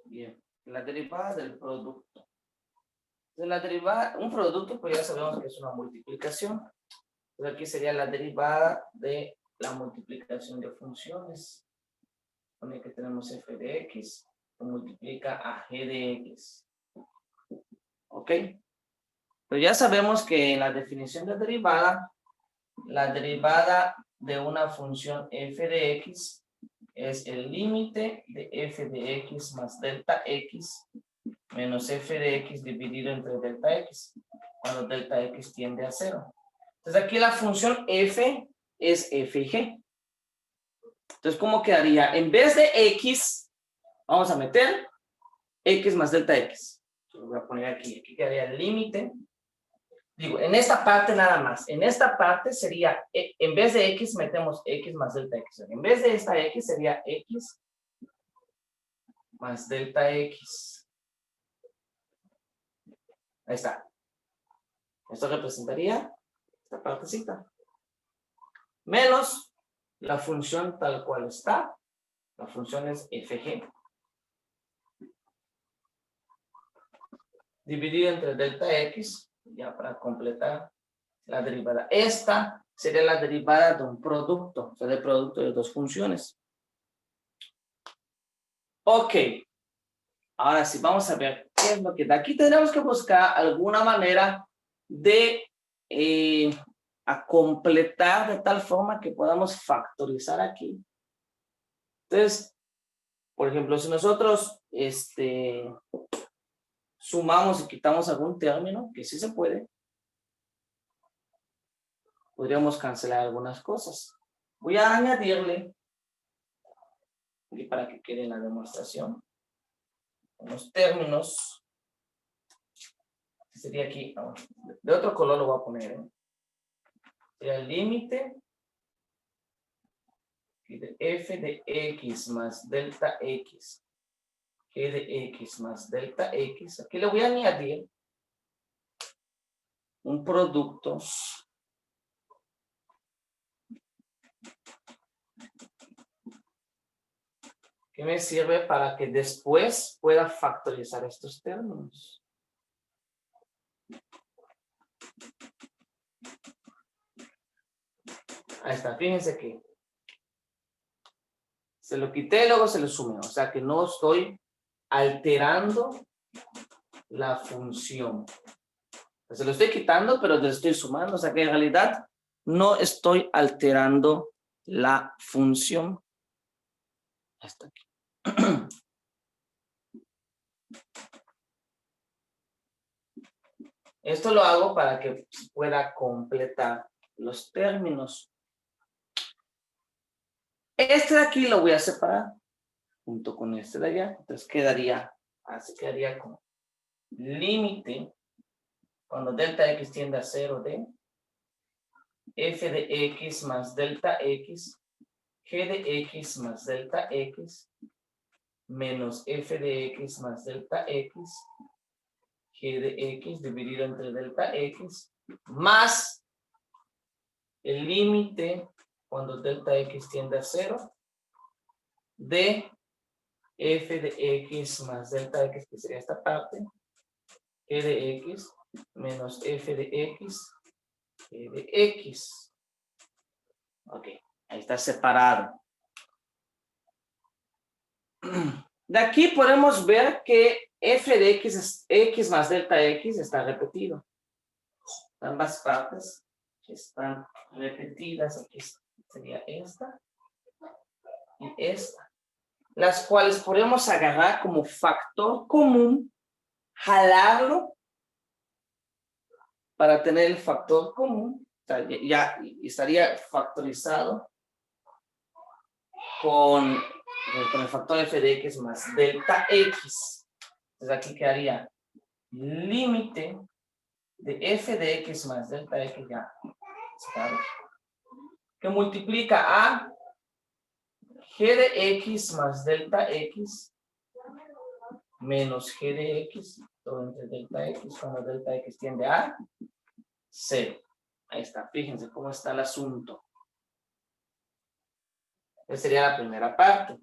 Bien, la derivada del producto. Entonces, la derivada, un producto, pues ya sabemos que es una multiplicación. Entonces, aquí sería la derivada de la multiplicación de funciones. Pone que tenemos f de x, que multiplica a g de x. ¿Ok? Pero ya sabemos que en la definición de derivada, la derivada de una función f de x es el límite de f de x más delta x menos f de x dividido entre delta x, cuando delta x tiende a 0. Entonces aquí la función f es f y g. Entonces, ¿cómo quedaría? En vez de x, vamos a meter x más delta x. Lo voy a poner aquí. Aquí quedaría el límite. Digo, en esta parte nada más. En esta parte sería, en vez de x, metemos x más delta x. En vez de esta x, sería x más delta x. Ahí está. Esto representaría esta partecita. Menos la función tal cual está. La función es fg. Dividido entre delta x, ya para completar la derivada. Esta sería la derivada de un producto, o sea, del producto de dos funciones. Ok. Ahora sí, vamos a ver qué es lo que da. Aquí tendremos que buscar alguna manera de a completar de tal forma que podamos factorizar aquí. Entonces, por ejemplo, si nosotros sumamos y quitamos algún término, que sí se puede, podríamos cancelar algunas cosas. Voy a añadirle, y para que quede en la demostración, unos términos. Sería aquí, de otro color lo voy a poner. Sería el límite de f de x más delta x, g de x más delta x. Aquí le voy a añadir un producto que me sirve para que después pueda factorizar estos términos. Ahí está, fíjense que se lo quité y luego se lo sumé, o sea que no estoy alterando la función. Se lo estoy quitando, pero le estoy sumando, o sea que en realidad no estoy alterando la función. Hasta aquí. Esto lo hago para que pueda completar los términos. Este de aquí lo voy a separar junto con este de allá. Entonces quedaría, así quedaría como límite cuando delta x tiende a 0 de f de x más delta x, g de x más delta x, menos f de x más delta x, g de x dividido entre delta x, más el límite cuando delta x tiende a 0 de f de x más delta x, que sería esta parte, g de x menos f de x, g de x. Ok, ahí está separado. De aquí podemos ver que f de x es x más delta x está repetido. Ambas partes están repetidas. Aquí sería esta y esta, las cuales podemos agarrar como factor común, jalarlo para tener el factor común. O sea, ya estaría factorizado con el factor f de x más delta x. Entonces aquí quedaría límite de f de x más delta x ya, ¿sabe? Que multiplica a g de x más delta x menos g de x, todo entre delta x, cuando delta x tiende a 0. Ahí está, fíjense cómo está el asunto. Esa sería la primera parte.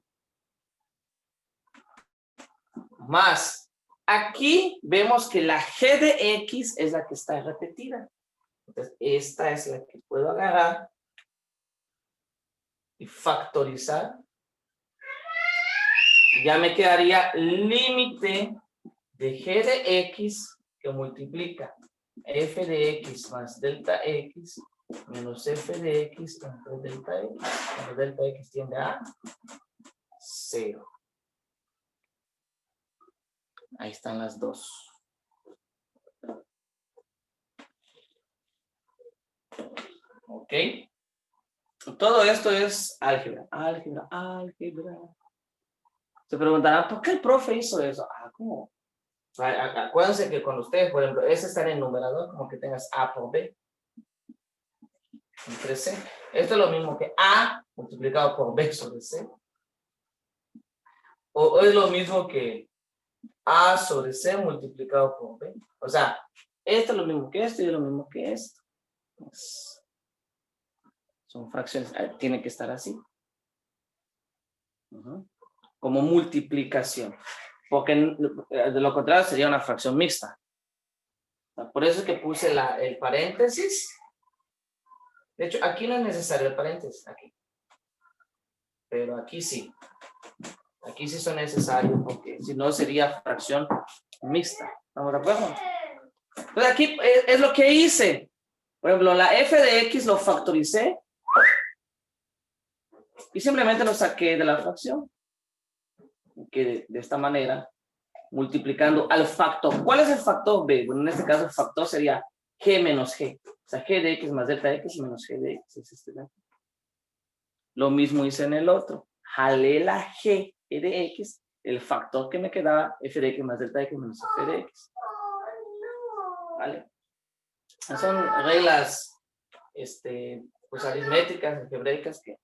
Más. Aquí vemos que la g de x es la que está repetida. Entonces, esta es la que puedo agarrar y factorizar. Ya me quedaría límite de g de x que multiplica f de x más delta x menos f de x entre delta x, cuando delta x tiende a 0. Ahí están las dos. Ok. Todo esto es álgebra, álgebra, álgebra. Se preguntarán, ¿por qué el profe hizo eso? ¿Cómo? Acuérdense que con ustedes, por ejemplo, ese está en el numerador, como que tengas A por B. Entre C. Esto es lo mismo que A multiplicado por B sobre C. O es lo mismo que A sobre C multiplicado por B. O sea, esto es lo mismo que esto y es lo mismo que esto. Pues, son fracciones. Tiene que estar así. Como multiplicación. Porque de lo contrario sería una fracción mixta. Por eso es que puse el paréntesis. De hecho, aquí no es necesario el paréntesis. Aquí. Pero aquí sí. Aquí sí son necesarios porque si no sería fracción mixta. ¿Estamos de acuerdo? Entonces aquí es lo que hice. Por ejemplo, la f de x lo factoricé y simplemente lo saqué de la fracción. Que de esta manera, multiplicando al factor. ¿Cuál es el factor b? Bueno, en este caso el factor sería g menos g. O sea, g de x más delta x menos g de x. Es este, ¿no? Lo mismo hice en el otro. Jalé la g de x, el factor que me quedaba, f de x más delta x menos f de x. ¿Vale? Son reglas pues aritméticas, algebraicas, que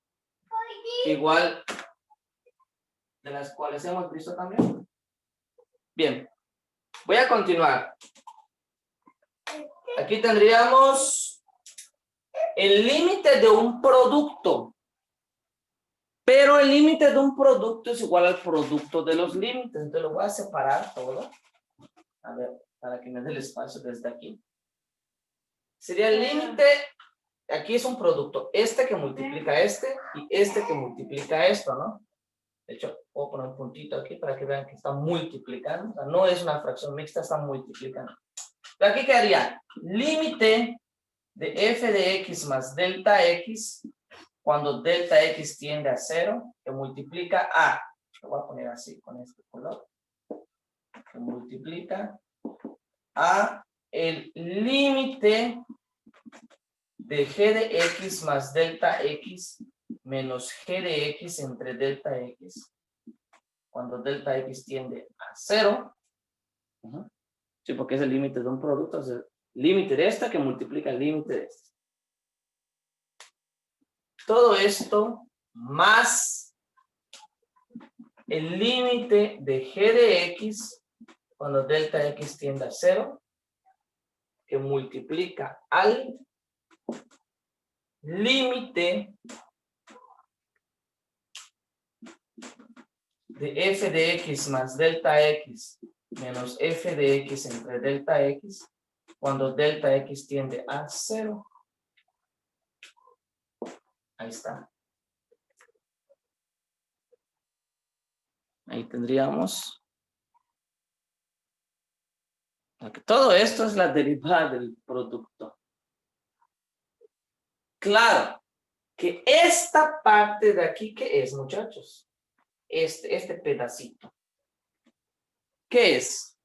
igual de las cuales hemos visto también. Bien, voy a continuar. Aquí tendríamos el límite de un producto. Pero el límite de un producto es igual al producto de los límites. Entonces lo voy a separar todo. A ver, para que me dé el espacio desde aquí. Sería el límite, aquí es un producto, este que multiplica este y este que multiplica esto, ¿no? De hecho, puedo poner un puntito aquí para que vean que está multiplicando. O sea, no es una fracción mixta, está multiplicando. Pero aquí quedaría límite de f de x más delta x cuando delta x tiende a 0, que multiplica a, lo voy a poner así con este color, que multiplica a el límite de g de x más delta x menos g de x entre delta x cuando delta x tiende a 0. Sí, porque es el límite de un producto, es el límite de esta que multiplica el límite de este. Todo esto más el límite de g de x cuando delta x tiende a 0, que multiplica al límite de f de x más delta x menos f de x entre delta x cuando delta x tiende a 0. Ahí está. Ahí tendríamos. Todo esto es la derivada del producto. Claro, que esta parte de aquí, ¿qué es, muchachos? Este pedacito. ¿Qué es?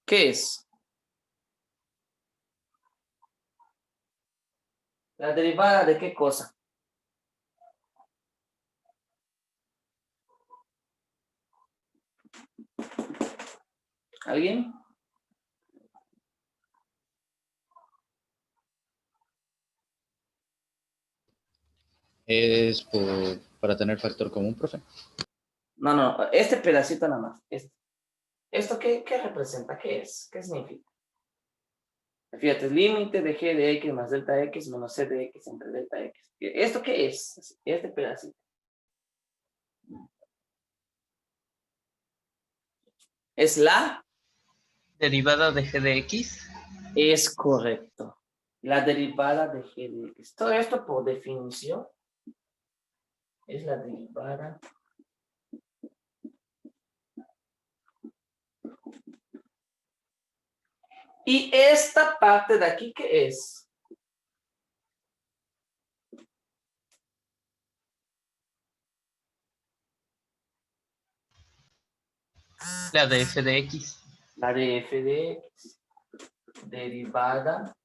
¿Qué es? ¿La derivada de qué cosa? ¿Alguien? Es para tener factor común, profe. No, este pedacito nada más. ¿Esto qué representa? ¿Qué es? ¿Qué significa? Fíjate, límite de g de x más delta x menos c de x entre delta x. ¿Esto qué es? Este pedacito. Es la, derivada de g de x. es correcto. La derivada de g de x. Todo esto por definición es la derivada y esta parte de aquí, ¿qué es? La de f de x. La de f de x. Derivada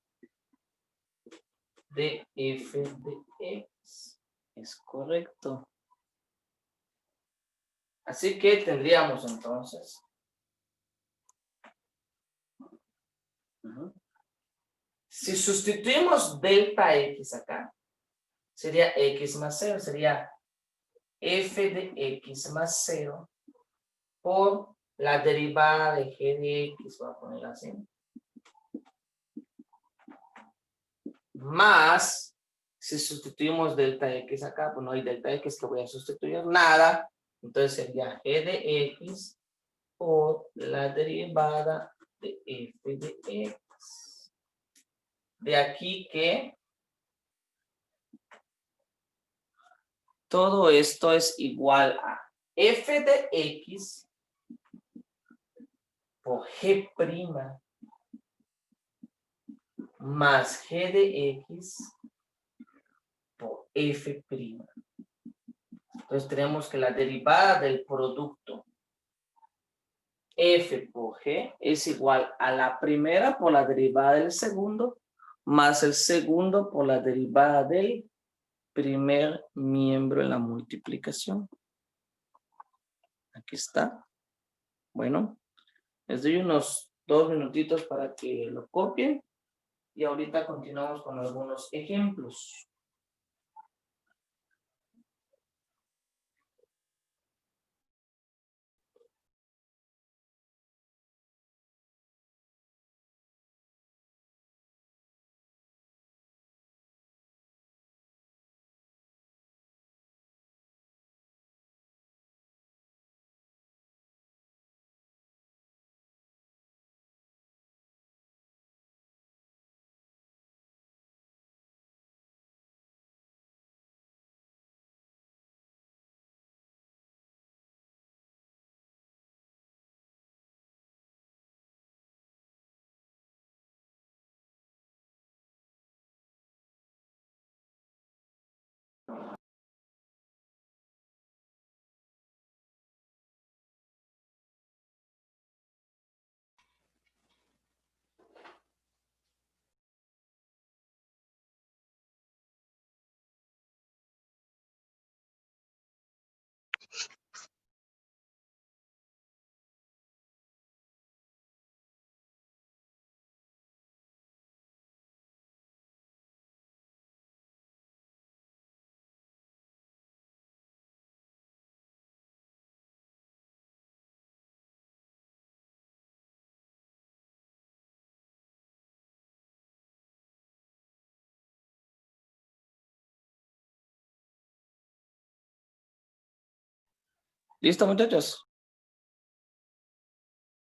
de f de x. Es correcto. Así que tendríamos entonces. Si sustituimos delta x acá, sería x más 0, sería f de x más 0 por la derivada de g de x, voy a poner así, más, si sustituimos delta x acá, pues no hay delta x que voy a sustituir nada, entonces sería g de x por la derivada de f de x. De aquí que todo esto es igual a f de x por g' más g de x por f'. Entonces tenemos que la derivada del producto f por g es igual a la primera por la derivada del segundo más el segundo por la derivada del primer miembro en la multiplicación. Aquí está. Bueno, les doy unos 2 minutitos para que lo copien y ahorita continuamos con algunos ejemplos. ¿Listo, muchachos?